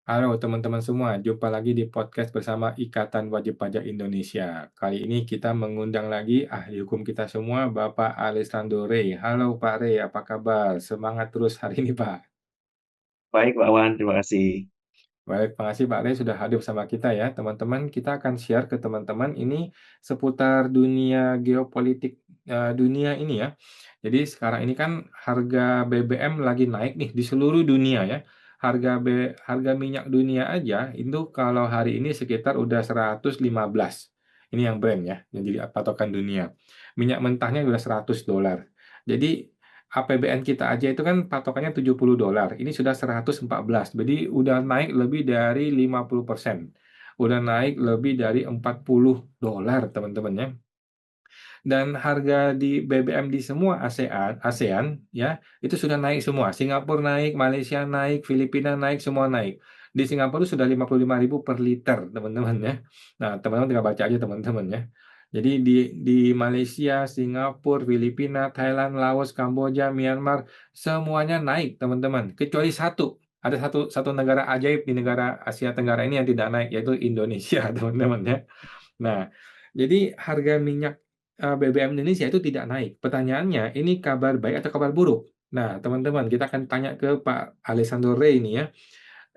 Halo teman-teman semua, jumpa lagi di podcast bersama Ikatan Wajib Pajak Indonesia. Kali ini kita mengundang lagi ahli hukum kita semua, Bapak Alessandro Rey. Halo Pak Rey, apa kabar? Semangat terus hari ini Pak. Baik, Pak Wan, terima kasih. Baik, makasih Pak Rey sudah hadir bersama kita ya. Teman-teman, kita akan share ke teman-teman ini seputar dunia geopolitik dunia ini ya. Jadi sekarang ini kan harga BBM lagi naik nih di seluruh dunia ya. Harga minyak dunia aja itu kalau hari ini sekitar udah 115. Ini yang Brent ya, yang jadi patokan dunia. Minyak mentahnya udah $100. Jadi APBN kita aja itu kan patokannya $70. Ini sudah 114. Jadi udah naik lebih dari 50%. Udah naik lebih dari $40, teman-teman ya. Dan harga di BBM di semua ASEAN ya, itu sudah naik semua. Singapura naik, Malaysia naik, Filipina naik, semua naik. Di Singapura itu sudah 55.000 per liter, teman-teman ya. Nah, teman-teman tinggal baca aja teman-teman ya. Jadi di Malaysia, Singapura, Filipina, Thailand, Laos, Kamboja, Myanmar, semuanya naik, teman-teman. Kecuali satu. Ada satu negara ajaib di negara Asia Tenggara ini yang tidak naik, yaitu Indonesia, teman-teman ya. Nah, jadi harga minyak BBM Indonesia itu tidak naik. Pertanyaannya, ini kabar baik atau kabar buruk? Nah, teman-teman, kita akan tanya ke Pak Alessandro Rey ini ya.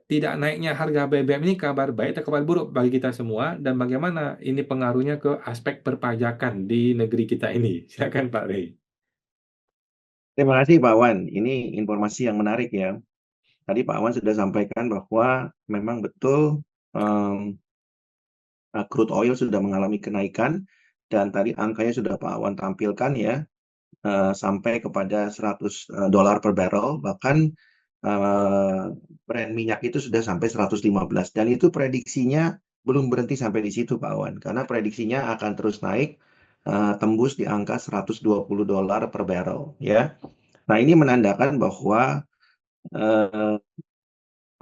Tidak naiknya harga BBM ini kabar baik atau kabar buruk bagi kita semua dan bagaimana ini pengaruhnya ke aspek perpajakan di negeri kita ini? Silakan Pak Rey. Terima kasih, Pak Wan. Ini informasi yang menarik ya. Tadi Pak Wan sudah sampaikan bahwa memang betul em, crude oil sudah mengalami kenaikan dan tadi angkanya sudah Pak Wan tampilkan ya, sampai kepada $100 per barrel. Bahkan eh, brand minyak itu sudah sampai 115 dan itu prediksinya belum berhenti sampai di situ, Pak Wan, karena prediksinya akan terus naik, tembus di angka $120 per barrel ya. Nah, ini menandakan bahwa eh,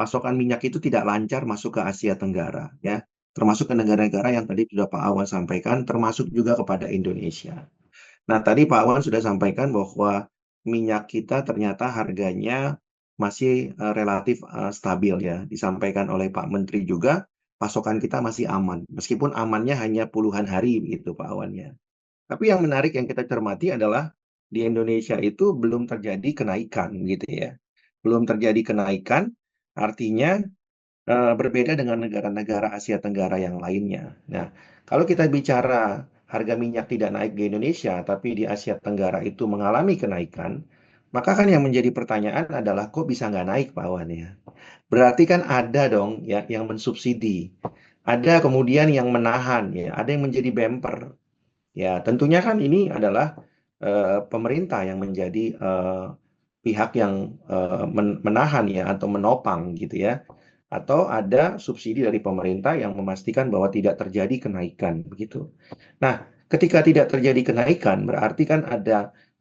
pasokan minyak itu tidak lancar masuk ke Asia Tenggara, ya, termasuk ke negara-negara yang tadi sudah Pak Awan sampaikan, termasuk juga kepada Indonesia. Nah, tadi Pak Awan sudah sampaikan bahwa minyak kita ternyata harganya masih relatif stabil ya. Disampaikan oleh Pak Menteri juga, pasokan kita masih aman, meskipun amannya hanya puluhan hari begitu Pak Awan ya. Tapi yang menarik yang kita cermati adalah di Indonesia itu belum terjadi kenaikan gitu ya. Belum terjadi kenaikan, artinya berbeda dengan negara-negara Asia Tenggara yang lainnya. Nah, kalau kita bicara harga minyak tidak naik di Indonesia, tapi di Asia Tenggara itu mengalami kenaikan, maka kan yang menjadi pertanyaan adalah kok bisa nggak naik, Pak Wan ya? Berarti kan ada dong ya yang mensubsidi, ada kemudian yang menahan ya, ada yang menjadi bumper. Ya, tentunya kan ini adalah pemerintah yang menjadi pihak yang menahan ya atau menopang gitu ya. Atau ada subsidi dari pemerintah yang memastikan bahwa tidak terjadi kenaikan begitu. Nah, ketika tidak terjadi kenaikan berarti kan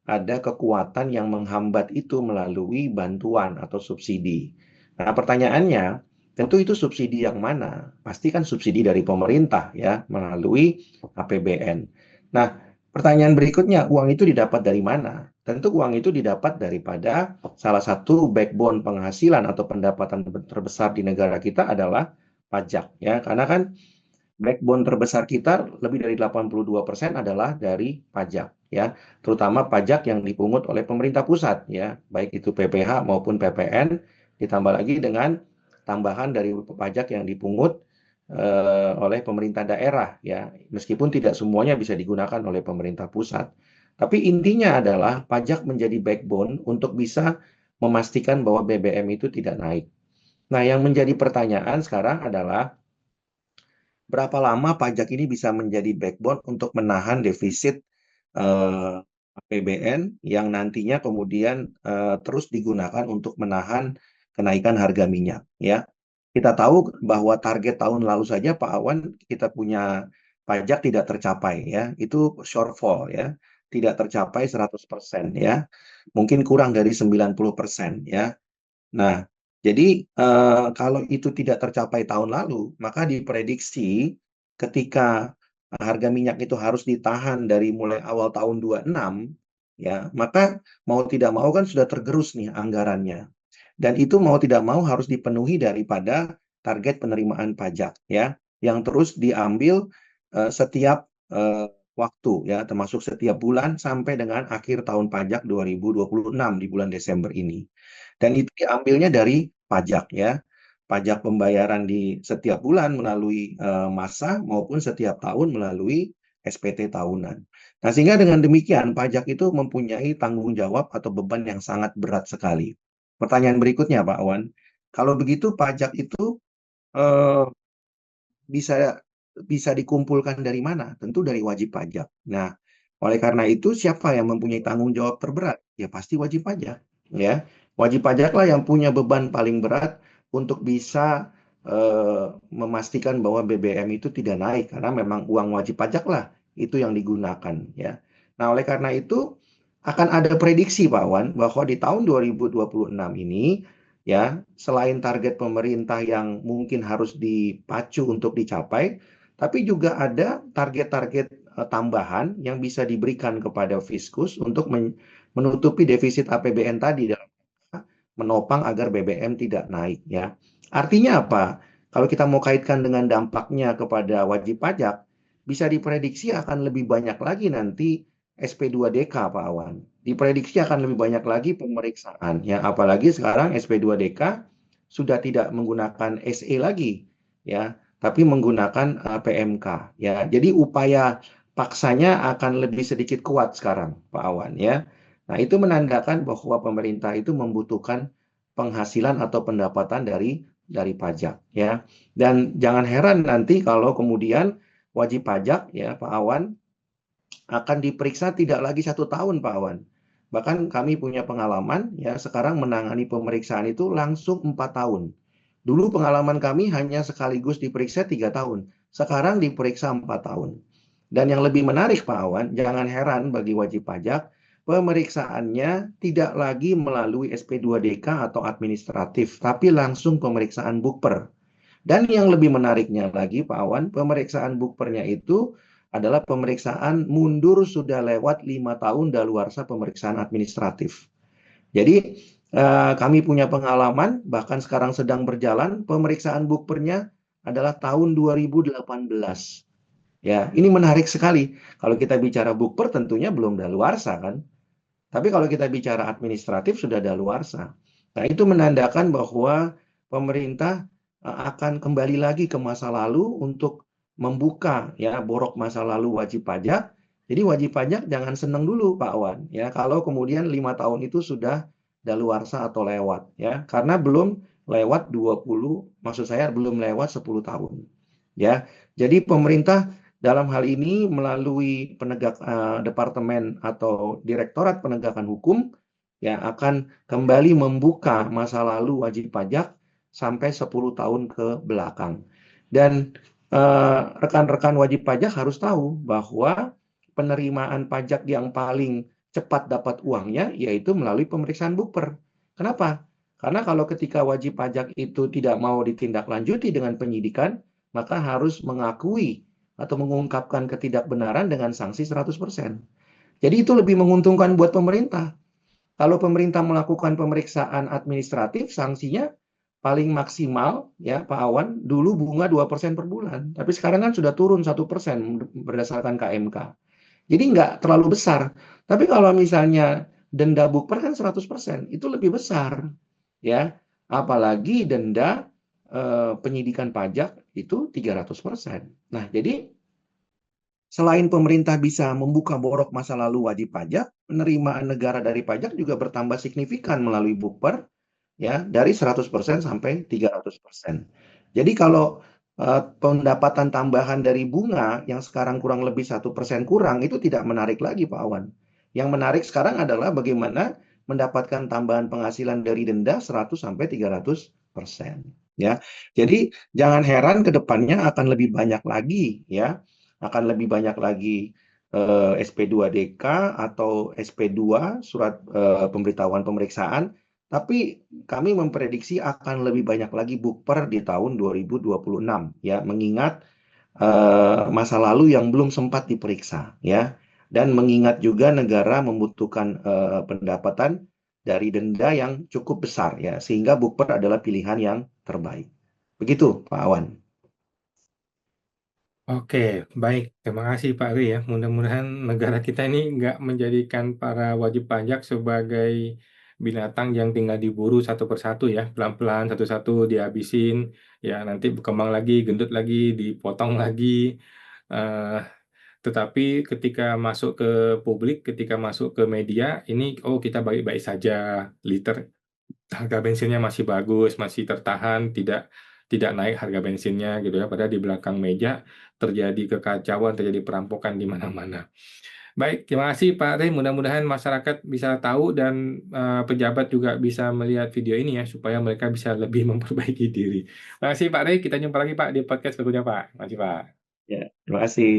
ada kekuatan yang menghambat itu melalui bantuan atau subsidi. Nah, pertanyaannya, tentu itu subsidi yang mana? Pasti kan subsidi dari pemerintah ya melalui APBN. Nah, pertanyaan berikutnya, uang itu didapat dari mana? Tentu uang itu didapat daripada salah satu backbone penghasilan atau pendapatan terbesar di negara kita adalah pajak ya. Karena kan backbone terbesar kita lebih dari 82% adalah dari pajak ya. Terutama pajak yang dipungut oleh pemerintah pusat ya, baik itu PPH maupun PPN, ditambah lagi dengan tambahan dari pajak yang dipungut oleh pemerintah daerah ya, meskipun tidak semuanya bisa digunakan oleh pemerintah pusat. Tapi intinya adalah pajak menjadi backbone untuk bisa memastikan bahwa BBM itu tidak naik. Nah, yang menjadi pertanyaan sekarang adalah berapa lama pajak ini bisa menjadi backbone untuk menahan defisit APBN yang nantinya kemudian terus digunakan untuk menahan kenaikan harga minyak ya. Kita tahu bahwa target tahun lalu saja Pak Awan kita punya pajak tidak tercapai ya. Itu shortfall ya. Tidak tercapai 100% ya. Mungkin kurang dari 90% ya. Nah, jadi kalau itu tidak tercapai tahun lalu, maka diprediksi ketika harga minyak itu harus ditahan dari mulai awal tahun 26, ya, maka mau tidak mau kan sudah tergerus nih anggarannya. Dan itu mau tidak mau harus dipenuhi daripada target penerimaan pajak ya, yang terus diambil setiap waktu ya, termasuk setiap bulan sampai dengan akhir tahun pajak 2026 di bulan Desember ini. Dan itu diambilnya dari pajak ya. Pajak pembayaran di setiap bulan melalui masa maupun setiap tahun melalui SPT tahunan. Nah, sehingga dengan demikian pajak itu mempunyai tanggung jawab atau beban yang sangat berat sekali. Pertanyaan berikutnya, Pak Wan, kalau begitu pajak itu eh, bisa bisa dikumpulkan dari mana? Tentu dari wajib pajak. Nah, oleh karena itu siapa yang mempunyai tanggung jawab terberat? Ya pasti wajib pajak, ya. Wajib pajaklah yang punya beban paling berat untuk bisa memastikan bahwa BBM itu tidak naik karena memang uang wajib pajaklah itu yang digunakan, ya. Nah, oleh karena itu akan ada prediksi Pak Wan bahwa di tahun 2026 ini ya, selain target pemerintah yang mungkin harus dipacu untuk dicapai, tapi juga ada target-target tambahan yang bisa diberikan kepada Fiskus untuk menutupi defisit APBN tadi dalam menopang agar BBM tidak naik ya. Artinya apa? Kalau kita mau kaitkan dengan dampaknya kepada wajib pajak, bisa diprediksi akan lebih banyak lagi nanti SP2DK Pak Awan. Diprediksi akan lebih banyak lagi pemeriksaan ya, apalagi sekarang SP2DK sudah tidak menggunakan SE lagi ya, tapi menggunakan PMK ya. Jadi upaya paksanya akan lebih sedikit kuat sekarang Pak Awan ya. Nah, itu menandakan bahwa pemerintah itu membutuhkan penghasilan atau pendapatan dari pajak ya. Dan jangan heran nanti kalau kemudian wajib pajak ya Pak Awan akan diperiksa tidak lagi 1 tahun Pak Awan. Bahkan kami punya pengalaman ya sekarang menangani pemeriksaan itu langsung 4 tahun. Dulu pengalaman kami hanya sekaligus diperiksa 3 tahun. Sekarang diperiksa 4 tahun. Dan yang lebih menarik Pak Awan, jangan heran bagi wajib pajak, pemeriksaannya tidak lagi melalui SP2DK atau administratif, tapi langsung pemeriksaan bukper. Dan yang lebih menariknya lagi Pak Awan, pemeriksaan bukpernya itu adalah pemeriksaan mundur sudah lewat 5 tahun daluarsa pemeriksaan administratif. Jadi kami punya pengalaman, bahkan sekarang sedang berjalan, pemeriksaan bukpernya adalah tahun 2018. Ya, ini menarik sekali. Kalau kita bicara bukper tentunya belum daluarsa kan. Tapi kalau kita bicara administratif sudah daluarsa. Nah, itu menandakan bahwa pemerintah akan kembali lagi ke masa lalu untuk membuka ya borok masa lalu wajib pajak. Jadi wajib pajak jangan senang dulu Pak Wan ya kalau kemudian 5 tahun itu sudah daluarsa atau lewat ya karena belum lewat 20, maksud saya belum lewat 10 tahun. Ya. Jadi pemerintah dalam hal ini melalui departemen atau Direktorat Penegakan Hukum ya akan kembali membuka masa lalu wajib pajak sampai 10 tahun ke belakang. Dan rekan-rekan wajib pajak harus tahu bahwa penerimaan pajak yang paling cepat dapat uangnya yaitu melalui pemeriksaan bukper. Kenapa? Karena kalau ketika wajib pajak itu tidak mau ditindaklanjuti dengan penyidikan, maka harus mengakui atau mengungkapkan ketidakbenaran dengan sanksi 100%. Jadi itu lebih menguntungkan buat pemerintah. Kalau pemerintah melakukan pemeriksaan administratif, sanksinya paling maksimal ya Pak Awan, dulu bunga 2% per bulan. Tapi sekarang kan sudah turun 1% berdasarkan KMK. Jadi nggak terlalu besar. Tapi kalau misalnya denda bukper kan 100%, itu lebih besar. Ya, apalagi denda penyidikan pajak itu 300%. Nah, jadi selain pemerintah bisa membuka borok masa lalu wajib pajak, penerimaan negara dari pajak juga bertambah signifikan melalui bukper ya dari 100% sampai 300%. Jadi kalau pendapatan tambahan dari bunga yang sekarang kurang lebih 1% kurang itu tidak menarik lagi Pak Awan. Yang menarik sekarang adalah bagaimana mendapatkan tambahan penghasilan dari denda 100 sampai 300%. Ya, jadi jangan heran ke depannya akan lebih banyak lagi ya, akan lebih banyak lagi SP2DK atau SP2 surat pemberitahuan pemeriksaan. Tapi kami memprediksi akan lebih banyak lagi bukper di tahun 2026 ya, mengingat masa lalu yang belum sempat diperiksa ya, dan mengingat juga negara membutuhkan pendapatan dari denda yang cukup besar ya, sehingga bukper adalah pilihan yang terbaik. Begitu, Pak Awan. Oke, baik. Terima kasih Pak Ri ya. Mudah-mudahan negara kita ini nggak menjadikan para wajib pajak sebagai binatang yang tinggal diburu satu persatu ya. Pelan-pelan satu-satu dihabisin. Ya nanti berkembang lagi, gendut lagi, dipotong lagi. Eh, tetapi ketika masuk ke publik, ketika masuk ke media, ini oh kita baik-baik saja. Liter harga bensinnya masih bagus, masih tertahan, tidak naik harga bensinnya gitu ya. Padahal di belakang meja terjadi kekacauan, terjadi perampokan di mana-mana. Baik, terima kasih Pak Rey. Mudah-mudahan masyarakat bisa tahu dan pejabat juga bisa melihat video ini ya, supaya mereka bisa lebih memperbaiki diri. Terima kasih Pak Rey. Kita jumpa lagi Pak di podcast berikutnya Pak. Terima kasih Pak. Ya, terima kasih.